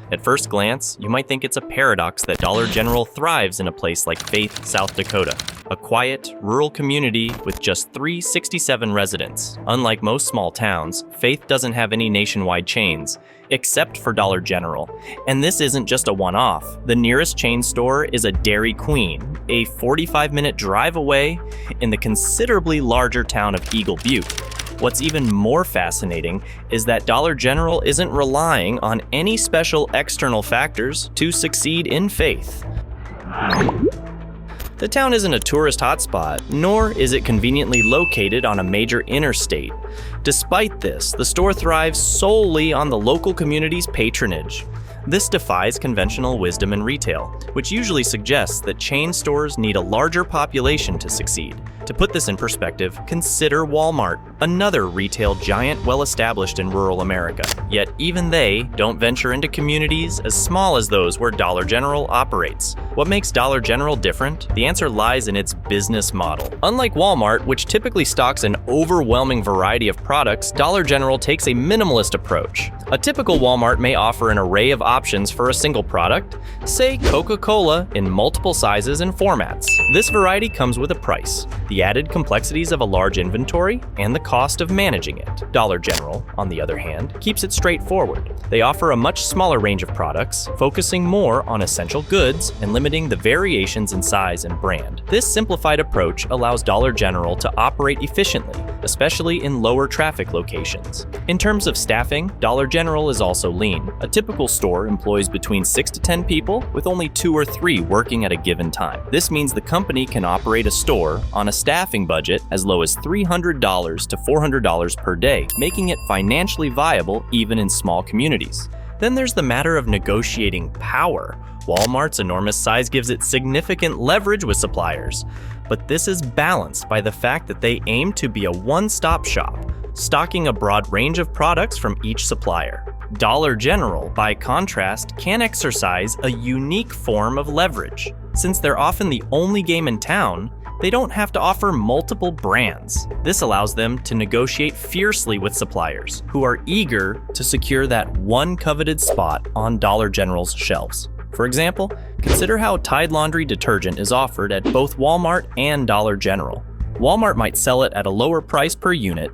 At first glance, you might think it's a paradox that Dollar General thrives in a place like Faith, South Dakota, a quiet, rural community with just 367 residents. Unlike most small towns, Faith doesn't have any nationwide chains, except for Dollar General. And this isn't just a one-off. The nearest chain store is a Dairy Queen, a 45-minute drive away in the considerably larger town of Eagle Butte. What's even more fascinating is that Dollar General isn't relying on any special external factors to succeed in Faith. The town isn't a tourist hotspot, nor is it conveniently located on a major interstate. Despite this, the store thrives solely on the local community's patronage. This defies conventional wisdom in retail, which usually suggests that chain stores need a larger population to succeed. To put this in perspective, consider Walmart, another retail giant well-established in rural America. Yet even they don't venture into communities as small as those where Dollar General operates. What makes Dollar General different? The answer lies in its business model. Unlike Walmart, which typically stocks an overwhelming variety of products, Dollar General takes a minimalist approach. A typical Walmart may offer an array of options for a single product, say Coca-Cola in multiple sizes and formats. This variety comes with a price, the added complexities of a large inventory, and the cost of managing it. Dollar General, on the other hand, keeps it straightforward. They offer a much smaller range of products, focusing more on essential goods and limiting the variations in size and brand. This simplified approach allows Dollar General to operate efficiently, especially in lower traffic locations. In terms of staffing, Dollar General is also lean. A typical store employs between 6 to 10 people, with only 2 or 3 working at a given time. This means the company can operate a store on a staffing budget as low as $300 to $400 per day, making it financially viable even in small communities. Then there's the matter of negotiating power. Walmart's enormous size gives it significant leverage with suppliers, but this is balanced by the fact that they aim to be a one-stop shop, stocking a broad range of products from each supplier. Dollar General, by contrast, can exercise a unique form of leverage. Since they're often the only game in town, they don't have to offer multiple brands. This allows them to negotiate fiercely with suppliers, who are eager to secure that one coveted spot on Dollar General's shelves. For example, consider how Tide laundry detergent is offered at both Walmart and Dollar General. Walmart might sell it at a lower price per unit,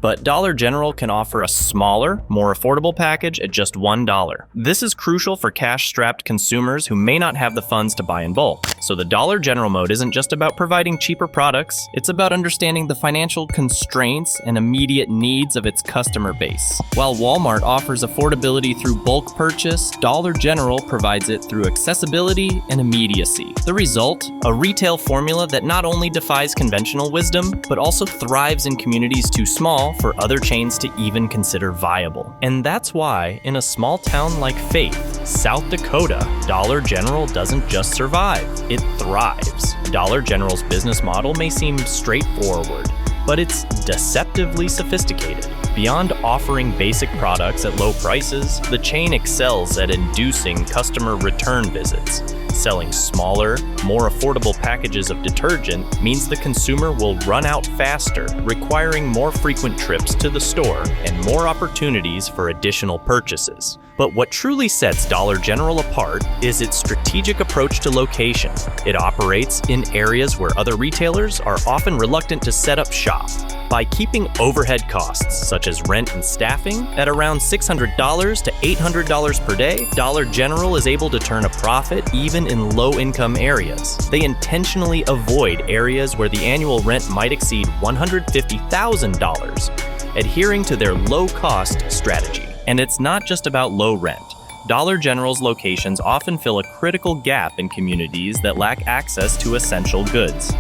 but Dollar General can offer a smaller, more affordable package at just $1. This is crucial for cash-strapped consumers who may not have the funds to buy in bulk. So the Dollar General mode isn't just about providing cheaper products, it's about understanding the financial constraints and immediate needs of its customer base. While Walmart offers affordability through bulk purchase, Dollar General provides it through accessibility and immediacy. The result? A retail formula that not only defies conventional wisdom, but also thrives in communities too small for other chains to even consider viable. And that's why, in a small town like Faith, South Dakota, Dollar General doesn't just survive, it thrives. Dollar General's business model may seem straightforward, but it's deceptively sophisticated. Beyond offering basic products at low prices, the chain excels at inducing customer return visits. Selling smaller, more affordable packages of detergent means the consumer will run out faster, requiring more frequent trips to the store and more opportunities for additional purchases. But what truly sets Dollar General apart is its strategic approach to location. It operates in areas where other retailers are often reluctant to set up shop. By keeping overhead costs, such as rent and staffing, at around $600 to $800 per day, Dollar General is able to turn a profit even in low-income areas. They intentionally avoid areas where the annual rent might exceed $150,000, adhering to their low-cost strategy. And it's not just about low rent. Dollar General's locations often fill a critical gap in communities that lack access to essential goods.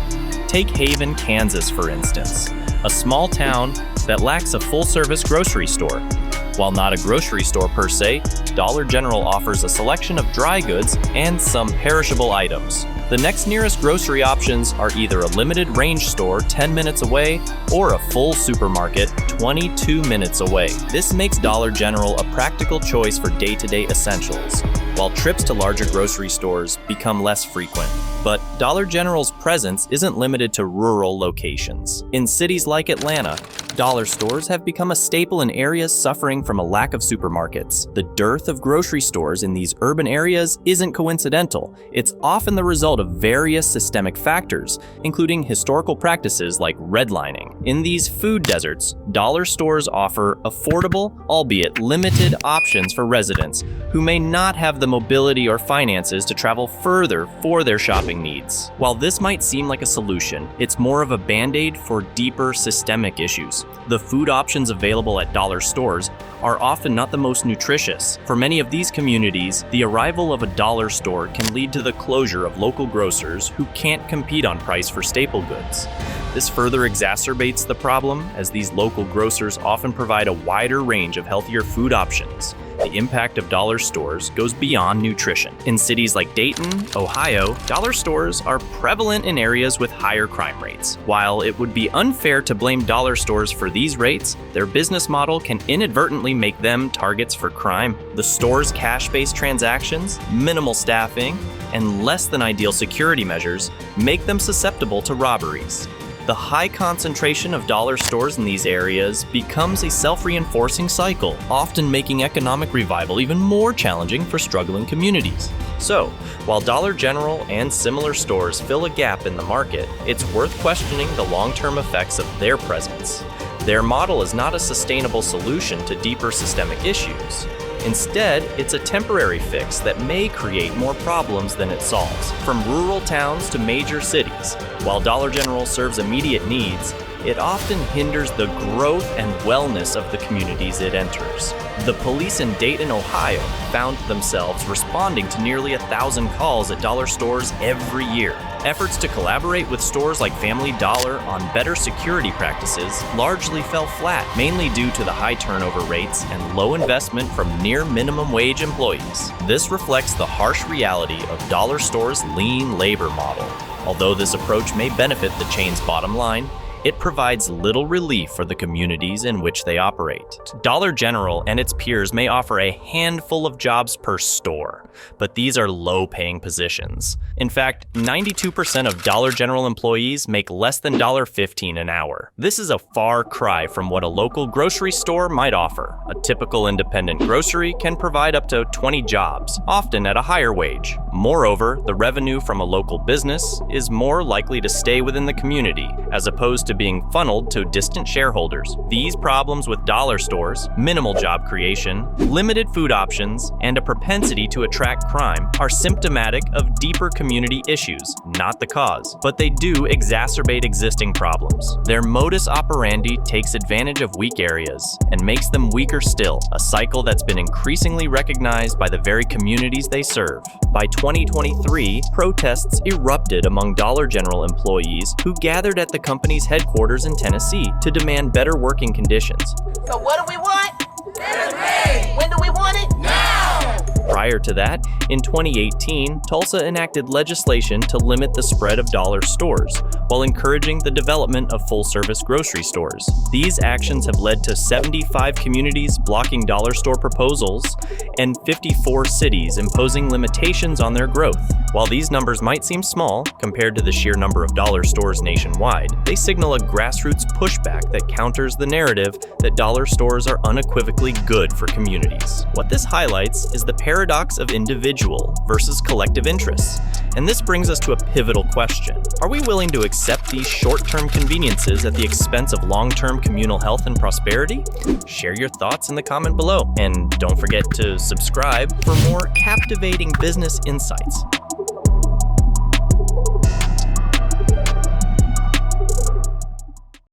Take Haven, Kansas, for instance, a small town that lacks a full-service grocery store. While not a grocery store per se, Dollar General offers a selection of dry goods and some perishable items. The next nearest grocery options are either a limited range store 10 minutes away or a full supermarket 22 minutes away. This makes Dollar General a practical choice for day-to-day essentials, while trips to larger grocery stores become less frequent. But Dollar General's presence isn't limited to rural locations. In cities like Atlanta, Dollar stores have become a staple in areas suffering from a lack of supermarkets. The dearth of grocery stores in these urban areas isn't coincidental. It's often the result of various systemic factors, including historical practices like redlining. In these food deserts, dollar stores offer affordable, albeit limited, options for residents who may not have the mobility or finances to travel further for their shopping needs. While this might seem like a solution, it's more of a band-aid for deeper systemic issues. The food options available at dollar stores are often not the most nutritious. For many of these communities, the arrival of a dollar store can lead to the closure of local grocers who can't compete on price for staple goods. This further exacerbates the problem, as these local grocers often provide a wider range of healthier food options. The impact of dollar stores goes beyond nutrition. In cities like Dayton, Ohio, dollar stores are prevalent in areas with higher crime rates. While it would be unfair to blame dollar stores for these rates, their business model can inadvertently make them targets for crime. The store's cash-based transactions, minimal staffing, and less than ideal security measures make them susceptible to robberies. The high concentration of dollar stores in these areas becomes a self-reinforcing cycle, often making economic revival even more challenging for struggling communities. So, while Dollar General and similar stores fill a gap in the market, it's worth questioning the long-term effects of their presence. Their model is not a sustainable solution to deeper systemic issues. Instead, it's a temporary fix that may create more problems than it solves. From rural towns to major cities, while Dollar General serves immediate needs, it often hinders the growth and wellness of the communities it enters. The police in Dayton, Ohio, found themselves responding to nearly 1,000 calls at dollar stores every year. Efforts to collaborate with stores like Family Dollar on better security practices largely fell flat, mainly due to the high turnover rates and low investment from near minimum wage employees. This reflects the harsh reality of dollar stores' lean labor model. Although this approach may benefit the chain's bottom line, it provides little relief for the communities in which they operate. Dollar General and its peers may offer a handful of jobs per store, but these are low-paying positions. In fact, 92% of Dollar General employees make less than $1.15 an hour. This is a far cry from what a local grocery store might offer. A typical independent grocery can provide up to 20 jobs, often at a higher wage. Moreover, the revenue from a local business is more likely to stay within the community, as opposed to being funneled to distant shareholders. These problems with dollar stores, minimal job creation, limited food options, and a propensity to attract crime are symptomatic of deeper community issues, not the cause, but they do exacerbate existing problems. Their modus operandi takes advantage of weak areas and makes them weaker still, a cycle that's been increasingly recognized by the very communities they serve. By 2023, protests erupted among Dollar General employees who gathered at the company's headquarters in Tennessee to demand better working conditions. So what do we want? Better pay! When do we want it? Now! Prior to that, in 2018, Tulsa enacted legislation to limit the spread of dollar stores, while encouraging the development of full-service grocery stores. These actions have led to 75 communities blocking dollar store proposals and 54 cities imposing limitations on their growth. While these numbers might seem small compared to the sheer number of dollar stores nationwide, they signal a grassroots pushback that counters the narrative that dollar stores are unequivocally good for communities. What this highlights is the paradox of individual versus collective interests. And this brings us to a pivotal question. Are we willing to accept these short-term conveniences at the expense of long-term communal health and prosperity? Share your thoughts in the comment below. And don't forget to subscribe for more captivating business insights.